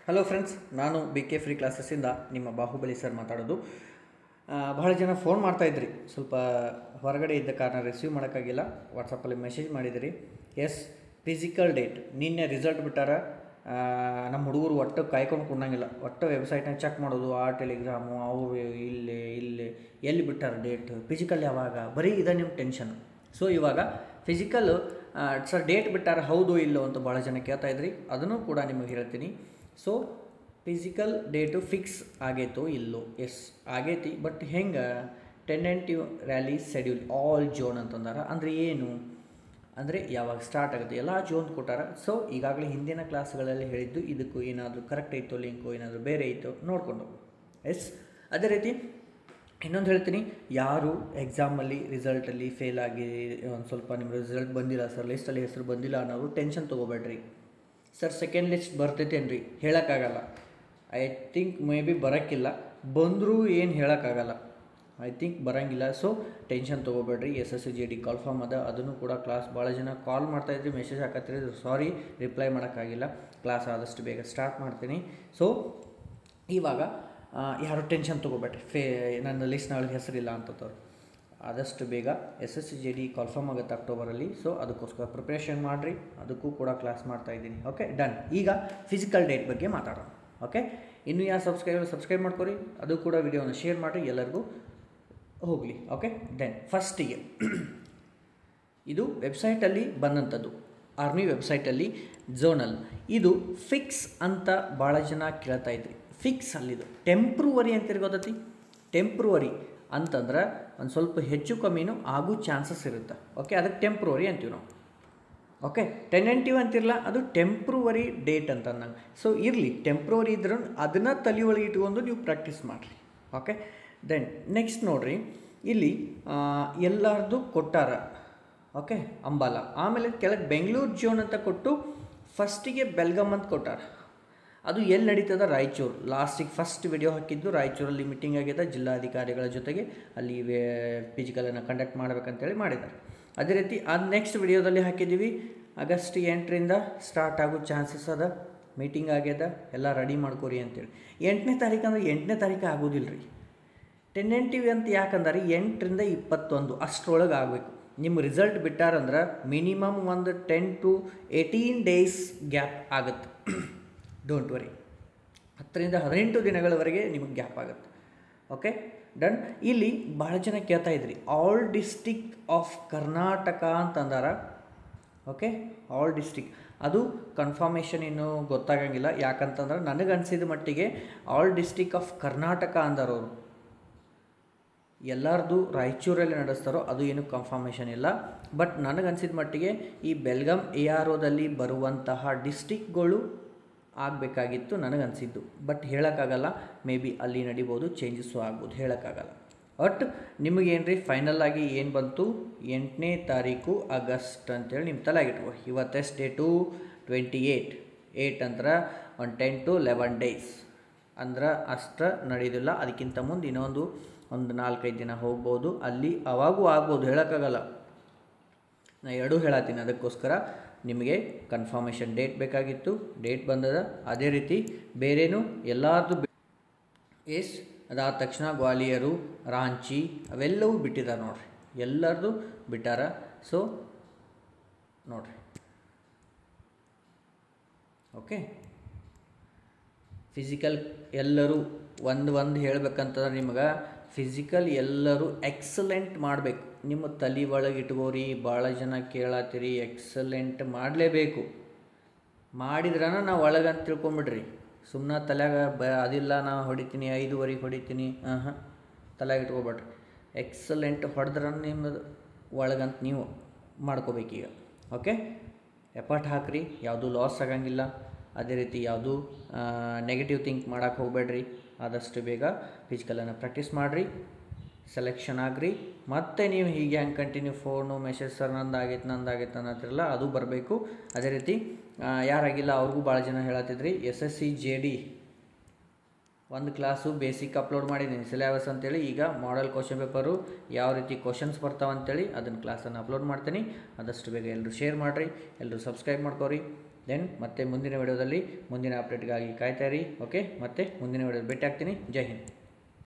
Hello friends, ನಾನು BK free ಕ್ಲಾಸಸ್ಸಿಂದ ನಿಮ್ಮ Bahubali sir ಮಾತಾಡೋದು. ಬಹಳ ಜನ ಫೋನ್ ಮಾಡ್ತಾಯಿದ್ರಿ, ಸ್ವಲ್ಪ ಹೊರಗಡೆ ಇದ್ದ ಕಾರಣ ರಿಸೀವ್ ಮಾಡೋಕ್ಕಾಗಿಲ್ಲ. ವಾಟ್ಸಪ್ಪಲ್ಲಿ ಮೆಸೇಜ್ ಮಾಡಿದಿರಿ. ಎಸ್, ಫಿಸಿಕಲ್ ಡೇಟ್ ನಿನ್ನೆ ರಿಸಲ್ಟ್ ಬಿಟ್ಟಾರ. ನಮ್ಮ ಹುಡುಗರು ಒಟ್ಟು ಕಾಯ್ಕೊಂಡು ಕುಂಡಂಗಿಲ್ಲ, ಒಟ್ಟು ವೆಬ್ಸೈಟ್ನಾಗ ಚೆಕ್ ಮಾಡೋದು, ಆ ಟೆಲಿಗ್ರಾಮು ಅವರು ಇಲ್ಲಿ ಎಲ್ಲಿ ಬಿಟ್ಟಾರ ಡೇಟ್, ಫಿಸಿಕಲ್ ಯಾವಾಗ, ಬರೀ ಇದೆ ನಿಮ್ಮ ಟೆನ್ಷನ್. ಸೊ ಇವಾಗ ಫಿಸಿಕಲ್ ಸರ್ ಡೇಟ್ ಬಿಟ್ಟಾರ, ಹೌದು ಇಲ್ಲೋ ಅಂತ ಭಾಳ ಜನ ಕೇಳ್ತಾಯಿದ್ರಿ. ಅದನ್ನು ಕೂಡ ನಿಮಗೆ ಹೇಳ್ತೀನಿ. ಸೊ ಫಿಸಿಕಲ್ ಡೇಟು ಫಿಕ್ಸ್ ಆಗೈತೋ ಇಲ್ಲೋ? ಎಸ್ ಆಗೈತಿ, ಬಟ್ ಹೆಂಗೆ? ಟೆನೆಂಟಿವ್ ರ್ಯಾಲಿ ಶೆಡ್ಯೂಲ್ ಆಲ್ ಜೋನ್ ಅಂತಂದಾರ. ಅಂದರೆ ಏನು ಅಂದರೆ ಯಾವಾಗ ಸ್ಟಾರ್ಟ್ ಆಗುತ್ತೆ, ಎಲ್ಲ ಜೋನ್ ಕೊಟ್ಟಾರ. ಸೊ ಈಗಾಗಲೇ ಹಿಂದಿನ ಕ್ಲಾಸ್ಗಳಲ್ಲಿ ಹೇಳಿದ್ದು, ಇದಕ್ಕೂ ಏನಾದರೂ ಕರೆಕ್ಟ್ ಐತೋ ಲಿಂಕು ಏನಾದರೂ ಬೇರೆ ಐತೋ ನೋಡ್ಕೊಂಡು. ಎಸ್, ಅದೇ ರೀತಿ ಇನ್ನೊಂದು ಹೇಳ್ತೀನಿ, ಯಾರು ಎಕ್ಸಾಮಲ್ಲಿ ರಿಸಲ್ಟಲ್ಲಿ ಫೇಲ್ ಆಗಿ ಒಂದು ಸ್ವಲ್ಪ ನಿಮ್ಮ ರಿಸಲ್ಟ್ ಬಂದಿಲ್ಲ ಸರ್, ಲಿಸ್ಟಲ್ಲಿ ಹೆಸರು ಬಂದಿಲ್ಲ ಅನ್ನೋರು ಟೆನ್ಷನ್ ತೊಗೋಬೇಡ್ರಿ. ಸರ್ ಸೆಕೆಂಡ್ ಲಿಸ್ಟ್ ಬರ್ತೈತೇನ್ರಿ? ಹೇಳೋಕ್ಕಾಗಲ್ಲ. ಐ ಥಿಂಕ್ ಮೇ ಬಿ ಬರೋಕ್ಕಿಲ್ಲ, ಬಂದರೂ ಏನು ಹೇಳೋಕ್ಕಾಗಲ್ಲ. ಐ ಥಿಂಕ್ ಬರೋಂಗಿಲ್ಲ. ಸೊ ಟೆನ್ಷನ್ ತೊಗೋಬೇಡ್ರಿ. SSC GD ಕಾಲ್ಫಾರ್ಮ್ ಅದ, ಅದನ್ನು ಕೂಡ ಕ್ಲಾಸ್ ಭಾಳ ಜನ ಕಾಲ್ ಮಾಡ್ತಾಯಿದ್ರಿ, ಮೆಸೇಜ್ ಹಾಕತ್ತೀರಿ. ಸಾರಿ, ರಿಪ್ಲೈ ಮಾಡೋಕ್ಕಾಗಿಲ್ಲ. ಕ್ಲಾಸ್ ಆದಷ್ಟು ಬೇಗ ಸ್ಟಾರ್ಟ್ ಮಾಡ್ತೀನಿ. ಸೊ ಇವಾಗ ಯಾರು ಟೆನ್ಷನ್ ತೊಗೋಬೇಡ್ರಿ, ನನ್ನ ಲಿಸ್ಟ್ನೊಳಗೆ ಹೆಸರಿಲ್ಲ ಅಂತದವ್ರು. ಆದಷ್ಟು ಬೇಗ SSC GD ಕಾಲ್ಫಾರ್ಮ್ ಆಗುತ್ತೆ ಅಕ್ಟೋಬರಲ್ಲಿ. ಸೊ ಅದಕ್ಕೋಸ್ಕರ ಪ್ರಿಪ್ರೇಷನ್ ಮಾಡಿರಿ, ಅದಕ್ಕೂ ಕೂಡ ಕ್ಲಾಸ್ ಮಾಡ್ತಾಯಿದ್ದೀನಿ. Okay, done. ಈಗ ಫಿಸಿಕಲ್ ಡೇಟ್ ಬಗ್ಗೆ ಮಾತಾಡೋಣ. ಓಕೆ, ಇನ್ನೂ ಯಾರು ಸಬ್ಸ್ಕ್ರೈಬ್ ಮಾಡ್ಕೊರಿ, ಅದು ಕೂಡ ವಿಡಿಯೋನ ಶೇರ್ ಮಾಡಿರಿ, ಎಲ್ಲರಿಗೂ ಹೋಗಲಿ. ಓಕೆ, ದೆನ್ ಫಸ್ಟಿಗೆ ಇದು ವೆಬ್ಸೈಟಲ್ಲಿ ಬಂದಂಥದ್ದು, ಆರ್ಮಿ ವೆಬ್ಸೈಟಲ್ಲಿ ಝೋನಲ್. ಇದು ಫಿಕ್ಸ್ ಅಂತ ಭಾಳ ಜನ ಕೇಳ್ತಾ ಇದ್ರಿ. ಫಿಕ್ಸ್ ಅಲ್ಲಿದು ಟೆಂಪ್ರವರಿ ಅಂತಿರ್ ಗೊತ್ತೈತಿ. ಟೆಂಪ್ರವರಿ ಅಂತಂದ್ರೆ ಒಂದು ಸ್ವಲ್ಪ ಹೆಚ್ಚು ಕಮ್ಮಿನೂ ಆಗೋ ಚಾನ್ಸಸ್ ಇರುತ್ತೆ. ಓಕೆ, ಅದಕ್ಕೆ ಟೆಂಪ್ರವರಿ ಅಂತೀವಿ ನಾವು. ಓಕೆ, ಟೆನೆಂಟಿವ್ ಅಂತಿರಲ್ಲ, ಅದು ಟೆಂಪ್ರವರಿ ಡೇಟ್ ಅಂತ ನಂಗೆ. ಸೊ ಇರಲಿ, ಟೆಂಪ್ರವರಿ ಇದ್ರೂ ಅದನ್ನು ತಲೆ ಒಳಗೆ ಇಟ್ಕೊಂಡು ನೀವು ಪ್ರಾಕ್ಟೀಸ್ ಮಾಡಿರಿ. ಓಕೆ, ದೆನ್ ನೆಕ್ಸ್ಟ್ ನೋಡಿರಿ, ಇಲ್ಲಿ ಎಲ್ಲರದು ಕೊಟ್ಟಾರ. ಓಕೆ, ಅಂಬಾಲ, ಆಮೇಲೆ ಕೆಳಗೆ ಬೆಂಗಳೂರು ಜೋನ್ ಅಂತ ಕೊಟ್ಟು ಫಸ್ಟಿಗೆ ಬೆಲ್ಗಾಮ್ ಅಂತ ಕೊಟ್ಟಾರ. ಅದು ಎಲ್ಲಿ ನಡೀತದ? ರಾಯಚೂರು. ಲಾಸ್ಟಿಗೆ ಫಸ್ಟ್ ವಿಡಿಯೋ ಹಾಕಿದ್ದು ರಾಯಚೂರಲ್ಲಿ ಮೀಟಿಂಗ್ ಆಗ್ಯದ ಜಿಲ್ಲಾಧಿಕಾರಿಗಳ ಜೊತೆಗೆ, ಅಲ್ಲಿ ಫಿಸಿಕಲನ್ನು ಕಂಡಕ್ಟ್ ಮಾಡ್ಬೇಕಂತೇಳಿ ಮಾಡಿದ್ದಾರೆ. ಅದೇ ರೀತಿ ಅದು ನೆಕ್ಸ್ಟ್ ವಿಡಿಯೋದಲ್ಲಿ ಹಾಕಿದ್ದೀವಿ, ಆಗಸ್ಟ್ 8ರಿಂದ ಸ್ಟಾರ್ಟ್ ಆಗೋ ಚಾನ್ಸಸ್ ಅದ, ಮೀಟಿಂಗ್ ಆಗ್ಯದ, ಎಲ್ಲ ರೆಡಿ ಮಾಡ್ಕೊರಿ ಅಂತೇಳಿ. 8ನೇ ತಾರೀಕು ಅಂದರೆ 8ನೇ ತಾರೀಕು ಆಗೋದಿಲ್ಲ ರೀ. ಟೆನೆಂಟಿವ್ ಅಂತ ಯಾಕಂದ್ರೆ 8ರಿಂದ 21 ಅಷ್ಟರೊಳಗೆ ಆಗಬೇಕು. ನಿಮ್ಮ ರಿಸಲ್ಟ್ ಬಿಟ್ಟಾರಂದ್ರೆ ಮಿನಿಮಮ್ ಒಂದು 10 to 18 ಡೇಸ್ ಗ್ಯಾಪ್ ಆಗುತ್ತೆ. ಡೋಂಟ್ ವರಿ, 10ರಿಂದ 18 ದಿನಗಳವರೆಗೆ ನಿಮಗೆ ಗ್ಯಾಪ್ ಆಗುತ್ತೆ. Okay, done. ಇಲ್ಲಿ ಭಾಳ ಜನ ಕೇಳ್ತಾ ಇದ್ರಿ, ಆಲ್ ಡಿಸ್ಟಿಕ್ ಆಫ್ ಕರ್ನಾಟಕ ಅಂತಂದಾರ. ಓಕೆ, ಆಲ್ ಡಿಸ್ಟಿಕ್ ಅದು ಕನ್ಫರ್ಮೇಷನ್ ಇನ್ನೂ ಗೊತ್ತಾಗಂಗಿಲ್ಲ. ಯಾಕಂತಂದ್ರೆ ನನಗನ್ಸಿದ ಮಟ್ಟಿಗೆ ಆಲ್ ಡಿಸ್ಟಿಕ್ ಆಫ್ ಕರ್ನಾಟಕ ಅಂದಾರವರು. ಎಲ್ಲರದು ರಾಯಚೂರಲ್ಲಿ ನಡೆಸ್ತಾರೋ ಅದು ಏನು ಕನ್ಫರ್ಮೇಷನ್ ಇಲ್ಲ. ಬಟ್ ನನಗನ್ಸಿದ ಮಟ್ಟಿಗೆ ಈ ಬೆಲ್ಗಾಮ್ AROದಲ್ಲಿ ಬರುವಂತಹ ಡಿಸ್ಟಿಕ್ಗಳು ಆಗಬೇಕಾಗಿತ್ತು ನನಗನ್ಸಿದ್ದು. ಬಟ್ ಹೇಳೋಕ್ಕಾಗಲ್ಲ, ಮೇ ಬಿ ಅಲ್ಲಿ ನಡಿಬೋದು, ಚೇಂಜಸ್ಸು ಆಗ್ಬೋದು, ಹೇಳೋಕ್ಕಾಗಲ್ಲ. ಬಟ್ ನಿಮಗೇನು ರೀ ಫೈನಲ್ ಆಗಿ ಏನು ಬಂತು? 8ನೇ ತಾರೀಕು ಆಗಸ್ಟ್ ಅಂತೇಳಿ ನಿಮ್ಮ ತಲೆಗಿಟ್ಕೋ. ಇವತ್ತೆಷ್ಟು ಡೇಟು? 28 ಅಂದ್ರೆ ಒಂದು 10 to 11 ಡೇಸ್ ಅಂದ್ರೆ ಅಷ್ಟು ನಡೆಯೋದಿಲ್ಲ. ಅದಕ್ಕಿಂತ ಮುಂದೆ ಇನ್ನೊಂದು 4-5 ದಿನ ಹೋಗ್ಬೋದು, ಅಲ್ಲಿ ಅವಾಗೂ ಆಗ್ಬೋದು, ಹೇಳೋಕ್ಕಾಗಲ್ಲ. ನಾನು ಎರಡೂ ಹೇಳತ್ತೀನಿ, ಅದಕ್ಕೋಸ್ಕರ ನಿಮಗೆ ಕನ್ಫರ್ಮೇಷನ್ ಡೇಟ್ ಬೇಕಾಗಿತ್ತು. ಡೇಟ್ ಬಂದದ. ಅದೇ ರೀತಿ ಬೇರೇನು ಎಲ್ಲರದು ಎಸ್, ಅದಾದ ತಕ್ಷಣ ಗ್ವಾಲಿಯರು, ರಾಂಚಿ ಅವೆಲ್ಲವೂ ಬಿಟ್ಟಿದ್ದಾರೆ ನೋಡಿರಿ, ಎಲ್ಲರದು ಬಿಟ್ಟಾರ. ಸೊ ನೋಡಿರಿ. ಓಕೆ, ಫಿಸಿಕಲ್ ಎಲ್ಲರೂ ಒಂದು ಹೇಳ್ಬೇಕಂತಂದ್ರೆ ನಿಮಗೆ ಫಿಸಿಕಲ್ ಎಲ್ಲರೂ ಎಕ್ಸಲೆಂಟ್ ಮಾಡಬೇಕು. ನಿಮ್ಮ ತಲೆ ಒಳಗೆ ಇಟ್ಕೋರಿ. ಭಾಳ ಜನ ಕೇಳತ್ತೀರಿ, ಎಕ್ಸಲೆಂಟ್ ಮಾಡಲೇಬೇಕು. ಮಾಡಿದ್ರನ ನಾವು ಒಳಗಂತ ತಿಳ್ಕೊಂಬಿಡ್ರಿ. ಸುಮ್ಮನೆ ತಲೆಯಾಗ ಅದಿಲ್ಲ, ನಾನು ಹೊಡಿತೀನಿ 5ವರೆಗೆ ಹೊಡಿತೀನಿ, ತಲೆಯಾಗ ಇಟ್ಕೊಬೇಡ್ರಿ. ಎಕ್ಸಲೆಂಟ್ ಹೊಡೆದ್ರೆ ನಿಮ್ಮದು ಒಳಗಂತ ನೀವು ಮಾಡ್ಕೋಬೇಕೀಗ. ಓಕೆ, ಎಫರ್ಟ್ ಹಾಕ್ರಿ, ಯಾವುದೂ ಲಾಸ್ ಆಗಂಗಿಲ್ಲ. ಅದೇ ರೀತಿ ಯಾವುದೂ ನೆಗೆಟಿವ್ ಥಿಂಕ್ ಮಾಡೋಕ್ಕೆ ಹೋಗಬೇಡ್ರಿ. ಆದಷ್ಟು ಬೇಗ ಫಿಸಿಕಲನ್ನು ಪ್ರಾಕ್ಟೀಸ್ ಮಾಡಿರಿ, ಸೆಲೆಕ್ಷನ್ ಆಗ್ರಿ. ಮತ್ತು ನೀವು ಹೀಗೆ ಹಂಗೆ ಕಂಟಿನ್ಯೂ ಫೋನು ಮೆಸೇಜ್ ಸರ್ ನಂದಾಗೈತೆ ಅನ್ನತ್ತಿರಲ್ಲ, ಅದು ಬರಬೇಕು. ಅದೇ ರೀತಿ ಯಾರಾಗಿಲ್ಲ ಅವ್ರಿಗೂ ಭಾಳ ಜನ ಹೇಳತ್ತಿದ್ರಿ, SSC GD ಒಂದು ಕ್ಲಾಸು ಬೇಸಿಕ್ ಅಪ್ಲೋಡ್ ಮಾಡಿದ್ದೀನಿ, ಸಿಲೆಬಸ್ ಅಂತೇಳಿ. ಈಗ ಮಾಡೆಲ್ ಕ್ವಶನ್ ಪೇಪರು ಯಾವ ರೀತಿ ಕ್ವಶನ್ಸ್ ಬರ್ತಾವಂತೇಳಿ ಅದನ್ನು ಕ್ಲಾಸನ್ನು ಅಪ್ಲೋಡ್ ಮಾಡ್ತೀನಿ. ಆದಷ್ಟು ಬೇಗ ಎಲ್ಲರೂ ಶೇರ್ ಮಾಡಿರಿ, ಎಲ್ಲರೂ ಸಬ್ಸ್ಕ್ರೈಬ್ ಮಾಡ್ಕೊರಿ. ದೆನ್ ಮತ್ತೆ ಮುಂದಿನ ವಿಡಿಯೋದಲ್ಲಿ ಮುಂದಿನ ಅಪ್ಡೇಟ್ಗಾಗಿ ಕಾಯ್ತಾ ಇರಿ. ಓಕೆ, ಮತ್ತೆ ಮುಂದಿನ ವಿಡಿಯೋದಲ್ಲಿ ಭೇಟಿ ಆಗ್ತೀನಿ. ಜೈ ಹಿಂದ್.